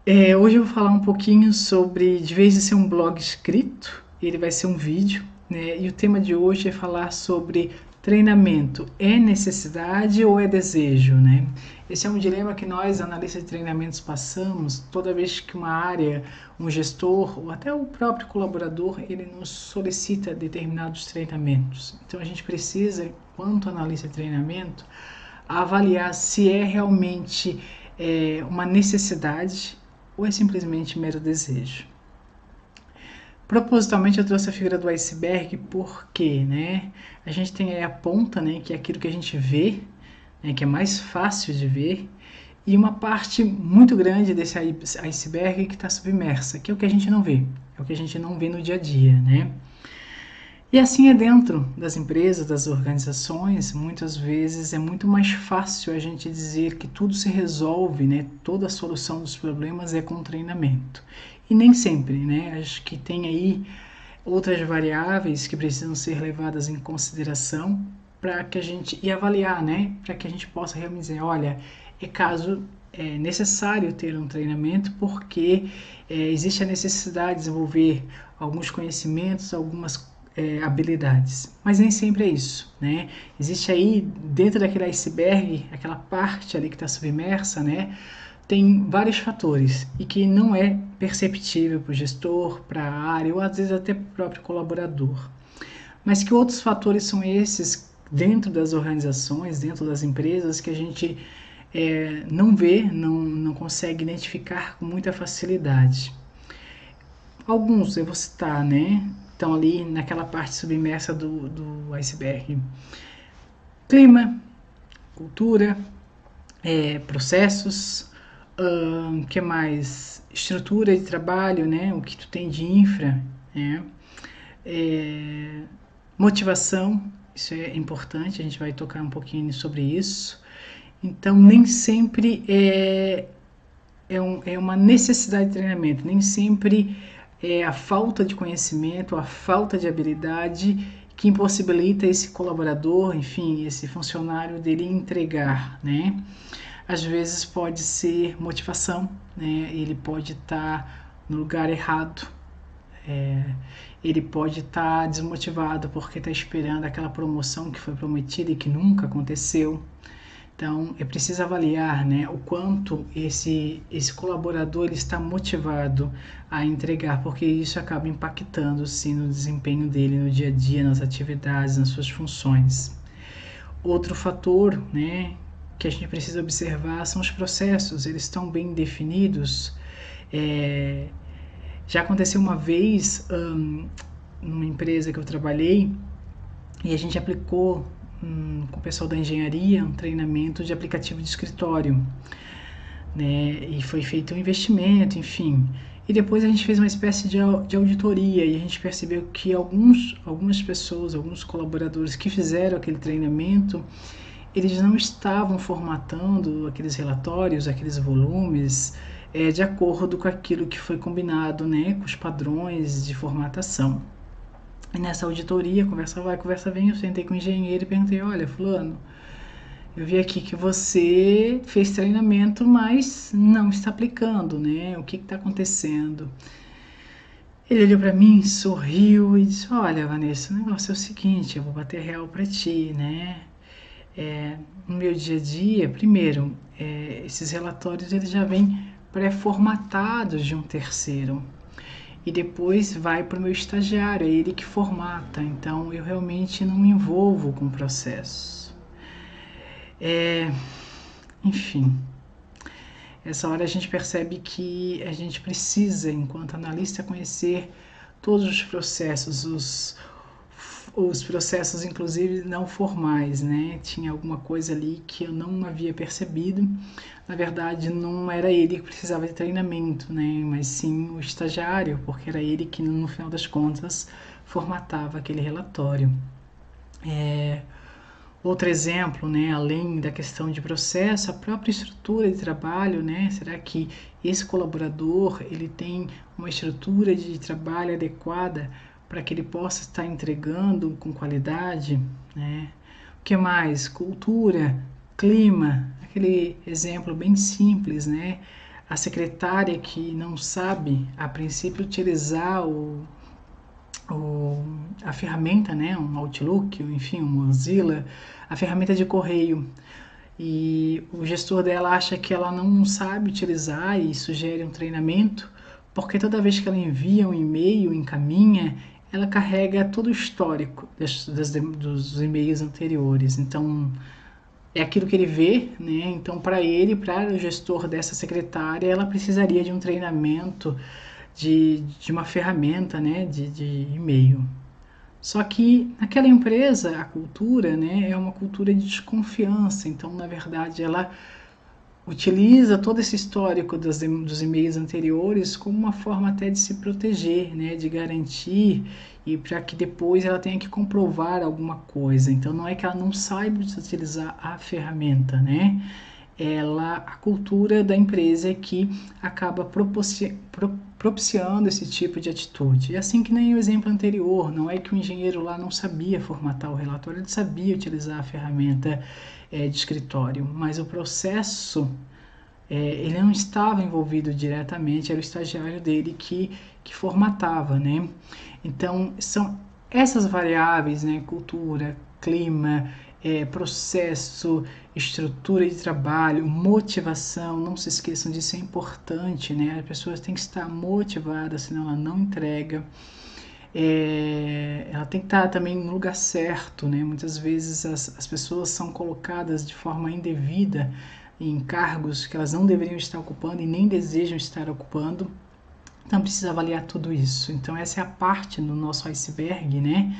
Hoje eu vou falar um pouquinho sobre, de vez de ser um blog escrito, ele vai ser um vídeo, né? E o tema de hoje é falar sobre treinamento. É necessidade ou é desejo, né? Esse é um dilema que nós, analistas de treinamentos, passamos toda vez que uma área, um gestor ou até o próprio colaborador, ele nos solicita determinados treinamentos. Então a gente precisa, quanto analista de treinamento, avaliar se é realmente uma necessidade ou é simplesmente mero desejo. Propositalmente eu trouxe a figura do iceberg porque, né, a gente tem aí a ponta, né, que é aquilo que a gente vê, né, que é mais fácil de ver, e uma parte muito grande desse iceberg que está submersa, que é o que a gente não vê, é o que a gente não vê no dia a dia, né? E assim é dentro das empresas, das organizações, muitas vezes é muito mais fácil a gente dizer que tudo se resolve, né? Toda a solução dos problemas é com treinamento. E nem sempre, né? Acho que tem aí outras variáveis que precisam ser levadas em consideração para que a gente e avaliar, né? Para que a gente possa realmente dizer, olha, é necessário ter um treinamento porque existe a necessidade de desenvolver alguns conhecimentos, algumas habilidades. Mas nem sempre é isso, né? Existe aí dentro daquele iceberg, aquela parte ali que está submersa, né? Tem vários fatores e que não é perceptível para o gestor, para a área ou às vezes até para o próprio colaborador. Mas que outros fatores são esses dentro das organizações, dentro das empresas que a gente não vê, não consegue identificar com muita facilidade. Alguns eu vou citar, né? Estão ali naquela parte submersa do iceberg. Clima, cultura, processos, que mais? Estrutura de trabalho, né? O que tu tem de infra, né? Motivação, isso é importante, a gente vai tocar um pouquinho sobre isso. Então, nem sempre é uma necessidade de treinamento, nem sempre é a falta de conhecimento, a falta de habilidade que impossibilita esse colaborador, enfim, esse funcionário dele entregar, né? Às vezes pode ser motivação, né? Ele pode estar no lugar errado, ele pode estar desmotivado porque está esperando aquela promoção que foi prometida e que nunca aconteceu. Então, é preciso avaliar, né, o quanto esse colaborador ele está motivado a entregar, porque isso acaba impactando, sim, no desempenho dele no dia a dia, nas atividades, nas suas funções. Outro fator, né, que a gente precisa observar são os processos, eles estão bem definidos. Já aconteceu uma vez, numa empresa que eu trabalhei, e a gente aplicou com o pessoal da engenharia um treinamento de aplicativo de escritório, né? E foi feito um investimento, enfim. E depois a gente fez uma espécie de auditoria e a gente percebeu que algumas pessoas, alguns colaboradores que fizeram aquele treinamento, eles não estavam formatando aqueles relatórios, aqueles volumes, de acordo com aquilo que foi combinado, né, com os padrões de formatação. E nessa auditoria, conversa vai, conversa vem, eu sentei com o engenheiro e perguntei, olha, fulano, eu vi aqui que você fez treinamento, mas não está aplicando, né? O que está acontecendo? Ele olhou para mim, sorriu e disse, olha, Vanessa, o negócio é o seguinte, eu vou bater real para ti, né? No meu dia a dia, primeiro, esses relatórios eles já vêm pré-formatados de um terceiro e depois vai para o meu estagiário, é ele que formata, então eu realmente não me envolvo com o processo. Enfim, essa hora a gente percebe que a gente precisa, enquanto analista, conhecer todos os processos, os processos inclusive não formais, né? Tinha alguma coisa ali que eu não havia percebido. Na verdade, não era ele que precisava de treinamento, né? Mas sim o estagiário, porque era ele que no final das contas formatava aquele relatório. Outro exemplo, né, além da questão de processo, a própria estrutura de trabalho, né? Será que esse colaborador ele tem uma estrutura de trabalho adequada para que ele possa estar entregando com qualidade, né? O que mais? Cultura, clima, aquele exemplo bem simples, né? a secretária que não sabe, a princípio, utilizar a ferramenta, né, um Outlook, enfim, um Mozilla, a ferramenta de correio. E o gestor dela acha que ela não sabe utilizar e sugere um treinamento, porque toda vez que ela envia um e-mail, encaminha, ela carrega todo o histórico dos e-mails anteriores. Então, é aquilo que ele vê, né? Então, para ele, para o gestor dessa secretária, ela precisaria de um treinamento, de uma ferramenta, né? De e-mail. Só que naquela empresa, a cultura, né, é uma cultura de desconfiança. Então, na verdade, ela utiliza todo esse histórico dos e-mails anteriores como uma forma até de se proteger, né, de garantir e para que depois ela tenha que comprovar alguma coisa. Então, não é que ela não saiba utilizar a ferramenta, né? A cultura da empresa é que acaba propiciando esse tipo de atitude. E assim que nem o exemplo anterior, não é que o engenheiro lá não sabia formatar o relatório, ele sabia utilizar a ferramenta de escritório, mas o processo ele não estava envolvido diretamente, era o estagiário dele que formatava, né? Então, são essas variáveis, né? Cultura, clima, processo, estrutura de trabalho, motivação, não se esqueçam disso, é importante, né? As pessoas têm que estar motivadas, senão ela não entrega. Ela tem que estar também no lugar certo, né? Muitas vezes as pessoas são colocadas de forma indevida em cargos que elas não deveriam estar ocupando e nem desejam estar ocupando. Então precisa avaliar tudo isso. Então essa é a parte do nosso iceberg, né?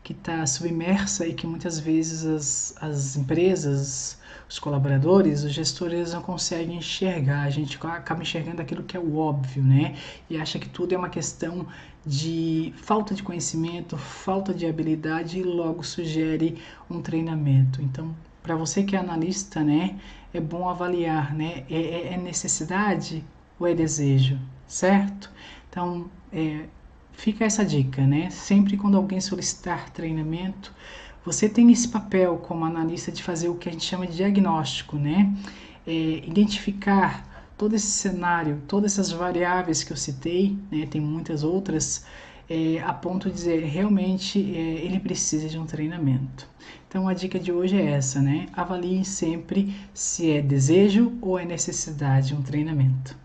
Que está submersa e que muitas vezes as empresas, os colaboradores, os gestores não conseguem enxergar. A gente acaba enxergando aquilo que é o óbvio, né? E acha que tudo é uma questão de falta de conhecimento, falta de habilidade e logo sugere um treinamento. Então, para você que é analista, né, é bom avaliar, né? É necessidade ou é desejo, certo? Então, fica essa dica, né? Sempre quando alguém solicitar treinamento, você tem esse papel como analista de fazer o que a gente chama de diagnóstico, né? Identificar todo esse cenário, todas essas variáveis que eu citei, né? Tem muitas outras, a ponto de dizer realmente ele precisa de um treinamento. Então a dica de hoje é essa, né? Avalie sempre se é desejo ou é necessidade de um treinamento.